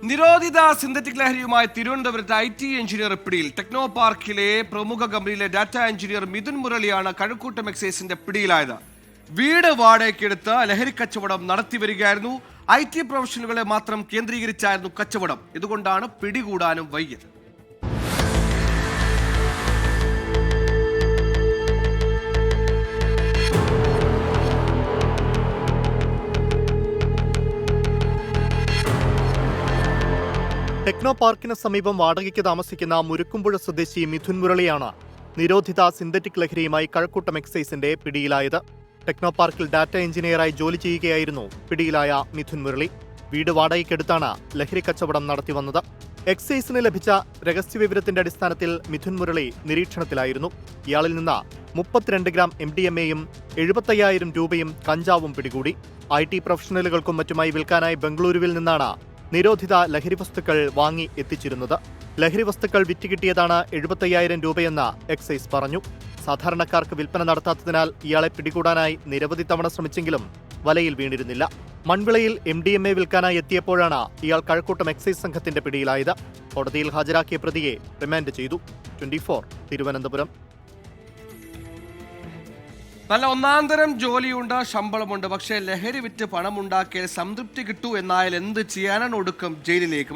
നിരോധിത സിന്തറ്റിക് ലഹരിയുമായി തിരുവനന്തപുരത്ത് IT engineer പിടിയിൽ. ടെക്നോ പാർക്കിലെ പ്രമുഖ കമ്പനിയിലെ ഡാറ്റ എഞ്ചിനീയർ മിഥുൻ മുരളിയാണ് കഴക്കൂട്ടം എക്സൈസിന്റെ പിടിയിലായത്. വീട് വാടകയ്ക്കെടുത്ത് ലഹരി കച്ചവടം നടത്തിവരികയായിരുന്നു. IT പ്രൊഫഷണലുകളെ മാത്രം കേന്ദ്രീകരിച്ചായിരുന്നു കച്ചവടം. ഇതുകൊണ്ടാണ് പിടികൂടാനും വൈകിയത്. ടെക്നോ പാർക്കിന് സമീപം വാടകയ്ക്ക് താമസിക്കുന്ന മുരുക്കുംപുഴ സ്വദേശി മിഥുൻ മുരളിയാണ് നിരോധിത സിന്തറ്റിക് ലഹരിയുമായി കഴക്കൂട്ടം എക്സൈസിന്റെ പിടിയിലായത്. ടെക്നോ പാർക്കിൽ ഡാറ്റ എഞ്ചിനീയറായി ജോലി ചെയ്യുകയായിരുന്നു പിടിയിലായ മിഥുൻ മുരളി. വീട് വാടകയ്ക്കെടുത്താണ് ലഹരി കച്ചവടം നടത്തിവന്നത്. എക്സൈസിന് ലഭിച്ച രഹസ്യവിവരത്തിന്റെ അടിസ്ഥാനത്തിൽ മിഥുൻ മുരളി നിരീക്ഷണത്തിലായിരുന്നു. ഇയാളിൽ നിന്ന് 32 ഗ്രാം MDMA-യും 75,000 രൂപയും കഞ്ചാവും പിടികൂടി. IT പ്രൊഫഷണലുകൾക്കും മറ്റുമായി വിൽക്കാനായി ബംഗളൂരുവിൽ നിന്നാണ് നിരോധിത ലഹരി വസ്തുക്കൾ വാങ്ങി എത്തിച്ചിരുന്നത്. ലഹരി വസ്തുക്കൾ വിറ്റുകിട്ടിയതാണ് 75,000 രൂപയെന്ന് എക്സൈസ് പറഞ്ഞു. സാധാരണക്കാർക്ക് വിൽപ്പന നടത്താത്തതിനാൽ ഇയാളെ പിടികൂടാനായി നിരവധി തവണ ശ്രമിച്ചെങ്കിലും വലയിൽ വീണിരുന്നില്ല. മൺവിളയിൽ MDMA വിൽക്കാനായി എത്തിയപ്പോഴാണ് ഇയാൾ കഴക്കൂട്ടം എക്സൈസ് സംഘത്തിന്റെ പിടിയിലായത്. കോടതിയിൽ ഹാജരാക്കിയ പ്രതിയെ റിമാൻഡ് ചെയ്തു. 24 തിരുവനന്തപുരം. നല്ല ഒന്നാന്തരം ജോലിയുണ്ട്, ശമ്പളമുണ്ട്. പക്ഷേ ലഹരി വിറ്റ് പണമുണ്ടാക്കിയാൽ സംതൃപ്തി കിട്ടൂ എന്നായാൽ എന്ത് ചെയ്യാനാണ് ഒടുക്കം ജയിലിലേക്ക്.